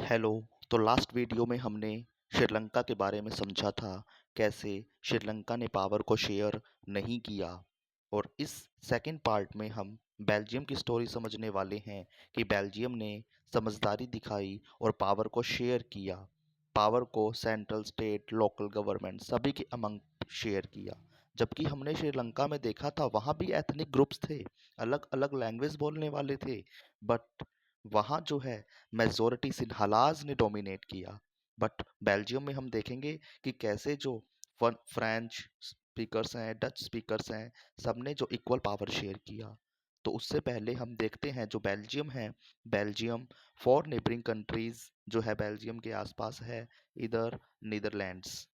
Hello. तो last video में हमने श्रीलंका के बारे में समझा था, कैसे श्रीलंका ने पावर को शेयर नहीं किया। और इस सेकंड पार्ट में हम बेल्जियम की स्टोरी समझने वाले हैं कि बेल्जियम ने समझदारी दिखाई और पावर को शेयर किया। पावर को सेंट्रल, स्टेट, लोकल गवर्नमेंट सभी के अमंग शेयर किया। जबकि हमने श्रीलंका में देखा था, वहाँ भी एथनिक ग्रुप्स थे, अलग अलग लैंग्वेज बोलने वाले थे, बट वहाँ जो है मेजोरिटी सिंहलाज ने डोमिनेट किया। बट बेल्जियम में हम देखेंगे कि कैसे जो फ्रेंच स्पीकर्स हैं, डच स्पीकर्स हैं, सबने जो इक्वल पावर शेयर किया। तो उससे पहले हम देखते हैं जो बेल्जियम है, बेल्जियम फोर नेबरिंग कंट्रीज जो है बेल्जियम के आसपास है। इधर नीदरलैंड्स,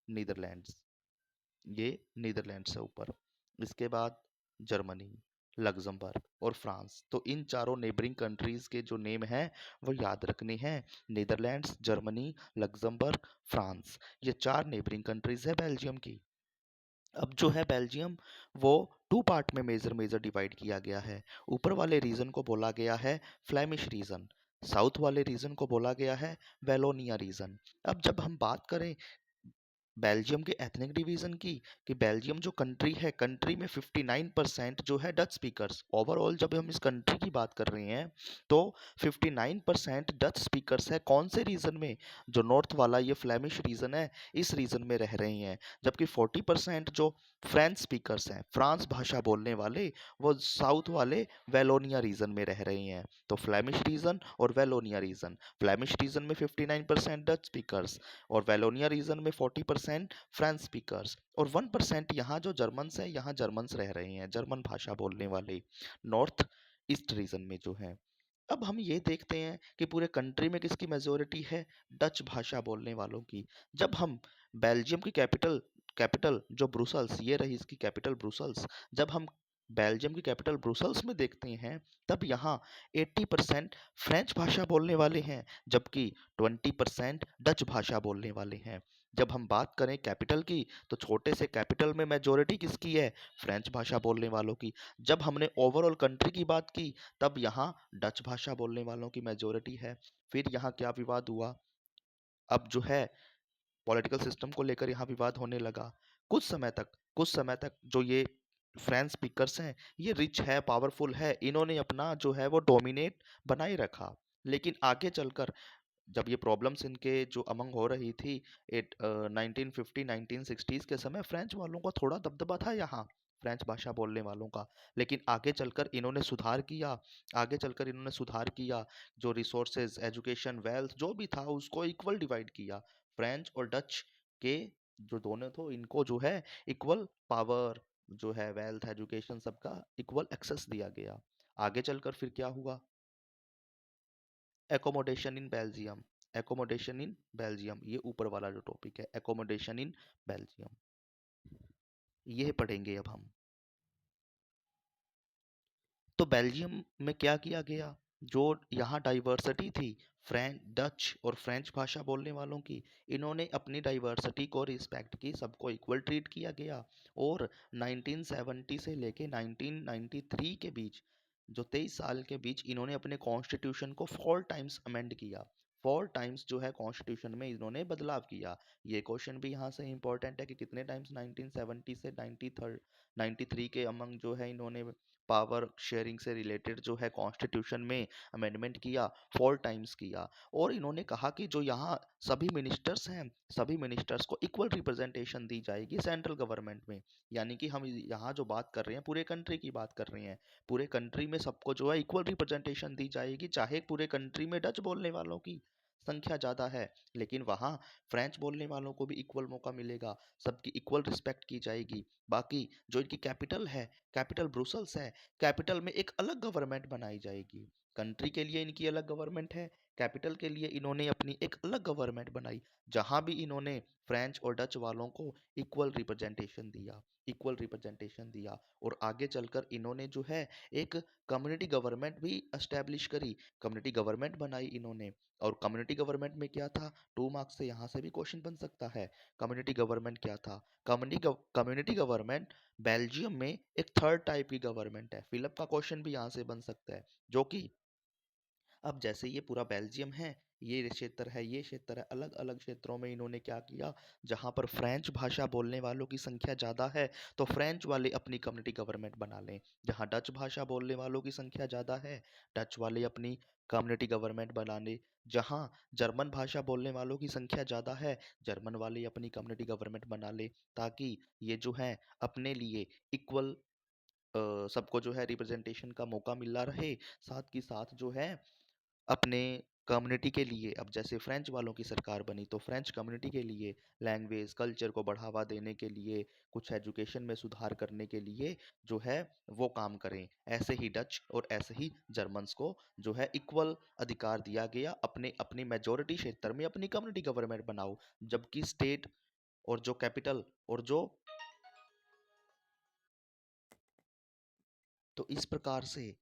ये नीदरलैंड्स है ऊपर। इसके बाद जर्मनी, लग्जमबर्ग और फ्रांस। तो इन चारों नेबरिंग कंट्रीज के जो नेम हैं वो याद रखने हैं। नीदरलैंड्स, जर्मनी, लग्जमबर्ग, फ्रांस, ये चार नेबरिंग कंट्रीज है बेल्जियम की। अब जो है बेल्जियम, वो टू पार्ट में मेजर मेजर डिवाइड किया गया है। ऊपर वाले रीजन को बोला गया है फ्लेमिश रीजन, साउथ वाले रीजन को बोला गया है वेलोनिया रीजन। अब जब हम बात करें बेल्जियम के एथनिक डिवीजन की, कि बेल्जियम जो कंट्री है, कंट्री में 59% जो है डच स्पीकर्स। ओवरऑल जब हम इस कंट्री की बात कर रहे हैं तो 59% डच स्पीकर्स है। कौन से रीजन में? जो नॉर्थ वाला ये फ्लेमिश रीजन है, इस रीजन में रह रहे हैं। जबकि 40% जो फ्रेंच स्पीकर्स हैं, फ्रांस भाषा बोलने वाले, वो साउथ वाले वेलोनिया रीजन में रह रहे हैं। तो फ्लेमिश रीजन और वेलोनिया रीजन, फ्लेमिश रीजन में 59% डच स्पीकर्स और वेलोनिया रीजन में 40% फ्रेंच स्पीकर्स, और 1% यहाँ जो जर्मन्स हैं, यहाँ जर्मन्स रह रहे हैं, जर्मन भाषा बोलने वाले नॉर्थ ईस्ट रीजन में जो है। अब हम ये देखते हैं कि पूरे कंट्री में किसकी मेजोरिटी है? डच भाषा बोलने वालों की। जब हम बेल्जियम की कैपिटल कैपिटल जो ब्रुसल्स, ये रही इसकी कैपिटल ब्रुसल्स, जब हम बेल्जियम की कैपिटल ब्रुसल्स में देखते हैं, तब यहाँ 80% फ्रेंच भाषा बोलने वाले हैं, जबकि 20% डच भाषा बोलने वाले हैं। जब हम बात करें कैपिटल की, तो छोटे से कैपिटल में मेजोरिटी किसकी है? फ्रेंच भाषा बोलने वालों की। जब हमने ओवरऑल कंट्री की बात की, तब यहाँ डच भाषा बोलने वालों की मेजोरिटी है। फिर यहाँ क्या विवाद हुआ? अब जो है पॉलिटिकल सिस्टम को लेकर यहाँ विवाद होने लगा। कुछ समय तक जो ये फ्रेंच स्पीकर्स हैं, ये रिच है, पावरफुल है, इन्होंने अपना जो है वो डोमिनेट बनाए रखा। लेकिन आगे चलकर जब ये प्रॉब्लम्स इनके जो अमंग हो रही थी 1950 1960s के समय, फ्रेंच वालों का थोड़ा दबदबा था यहाँ, फ्रेंच भाषा बोलने वालों का। लेकिन आगे चलकर इन्होंने सुधार किया। जो रिसोर्सेज, एजुकेशन, वेल्थ जो भी था, उसको इक्वल डिवाइड किया। फ्रेंच और डच के जो दोनों थे, इनको जो है इक्वल पावर, जो है वेल्थ, एजुकेशन, सबका इक्वल एक्सेस दिया गया। आगे चलकर फिर क्या हुआ? Accommodation in Belgium. ये ऊपर वाला जो टॉपिक है, एकोमोडेशन इन बेल्जियम, ये पढ़ेंगे अब हम। तो बेल्जियम में क्या किया गया? जो यहाँ डाइवर्सिटी थी फ्रेंच, डच और फ्रेंच भाषा बोलने वालों की, इन्होंने अपनी डाइवर्सिटी को रिस्पेक्ट की, सबको इक्वल ट्रीट किया गया। और 1970 से लेके 1993 के बीच, जो 23 साल के बीच, इन्होंने अपने कॉन्स्टिट्यूशन को 4 टाइम्स अमेंड किया। 4 टाइम्स जो है कॉन्स्टिट्यूशन में इन्होंने बदलाव किया। ये क्वेश्चन भी यहाँ से इंपॉर्टेंट है कि कितने टाइम्स 1970 से 93 के अमंग जो है इन्होंने पावर शेयरिंग से रिलेटेड जो है कॉन्स्टिट्यूशन में अमेंडमेंट किया। 4 टाइम्स किया। और इन्होंने कहा कि जो यहाँ सभी मिनिस्टर्स हैं, सभी मिनिस्टर्स को इक्वल रिप्रेजेंटेशन दी जाएगी सेंट्रल गवर्नमेंट में। यानी कि हम यहाँ जो बात कर रहे हैं, पूरे कंट्री की बात कर रहे हैं, पूरे कंट्री में सबको जो है इक्वल रिप्रेजेंटेशन दी जाएगी। चाहे पूरे कंट्री में डच बोलने वालों की संख्या ज़्यादा है, लेकिन वहाँ फ्रेंच बोलने वालों को भी इक्वल मौका मिलेगा, सबकी इक्वल रिस्पेक्ट की जाएगी। बाकी जो इनकी कैपिटल है, कैपिटल ब्रुसल्स है, कैपिटल में एक अलग गवर्नमेंट बनाई जाएगी। कंट्री के लिए इनकी अलग गवर्नमेंट है, कैपिटल के लिए इन्होंने अपनी एक अलग गवर्नमेंट बनाई, जहां भी इन्होंने फ्रेंच और डच वालों को इक्वल रिप्रेजेंटेशन दिया। और आगे चलकर इन्होंने जो है एक कम्युनिटी गवर्नमेंट भी एस्टेब्लिश करी, कम्युनिटी गवर्नमेंट बनाई इन्होंने। और कम्युनिटी गवर्नमेंट में क्या था? 2 मार्क्स से यहाँ से भी क्वेश्चन बन सकता है। कम्युनिटी गवर्नमेंट क्या था? कम्युनिटी गवर्नमेंट बेल्जियम में एक थर्ड टाइप की गवर्नमेंट है। फिलअप का क्वेश्चन भी यहाँ से बन सकता है, जो कि अब जैसे ये पूरा बेल्जियम है, ये क्षेत्र है, ये क्षेत्र है, अलग-अलग क्षेत्रों में इन्होंने क्या किया, जहाँ पर फ्रेंच भाषा बोलने वालों की संख्या ज़्यादा है, तो फ्रेंच वाले अपनी कम्युनिटी गवर्नमेंट बना लें। जहाँ डच भाषा बोलने वालों की संख्या ज़्यादा है, डच वाले अपनी कम्युनिटी गवर्नमेंट बना लें। जहाँ जर्मन भाषा बोलने वालों की संख्या ज़्यादा है, जर्मन वाले अपनी कम्युनिटी गवर्नमेंट बना लें, ताकि ये जो है अपने लिए इक्वल सबको जो है रिप्रेजेंटेशन का मौका मिला रहे। साथ ही साथ जो है अपने कम्युनिटी के लिए, अब जैसे फ्रेंच वालों की सरकार बनी तो फ्रेंच कम्युनिटी के लिए लैंग्वेज कल्चर को बढ़ावा देने के लिए, कुछ एजुकेशन में सुधार करने के लिए जो है वो काम करें। ऐसे ही डच और ऐसे ही जर्मन्स को जो है इक्वल अधिकार दिया गया, अपने अपनी मेजोरिटी क्षेत्र में अपनी कम्युनिटी गवर्नमेंट बनाओ। जबकि स्टेट और जो कैपिटल और जो, तो इस प्रकार से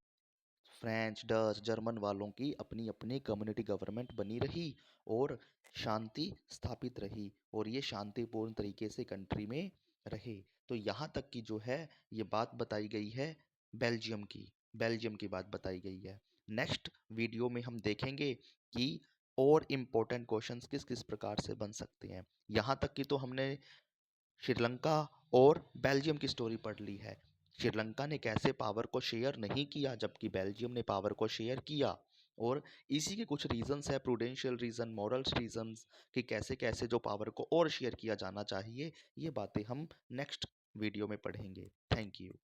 फ्रेंच, डच, जर्मन वालों की अपनी अपनी कम्युनिटी गवर्नमेंट बनी रही और शांति स्थापित रही, और ये शांतिपूर्ण तरीके से कंट्री में रहे। तो यहाँ तक की जो है ये बात बताई गई है बेल्जियम की, बेल्जियम की बात बताई गई है। नेक्स्ट वीडियो में हम देखेंगे कि और इम्पोर्टेंट क्वेश्चंस किस किस प्रकार से बन सकते हैं। यहाँ तक की तो हमने श्रीलंका और बेल्जियम की स्टोरी पढ़ ली है। श्रीलंका ने कैसे पावर को शेयर नहीं किया, जबकि बेल्जियम ने पावर को शेयर किया, और इसी के कुछ रीजंस है, प्रूडेंशियल रीजन, मॉरल्स रीजंस, कि कैसे कैसे जो पावर को और शेयर किया जाना चाहिए। ये बातें हम नेक्स्ट वीडियो में पढ़ेंगे। Thank you.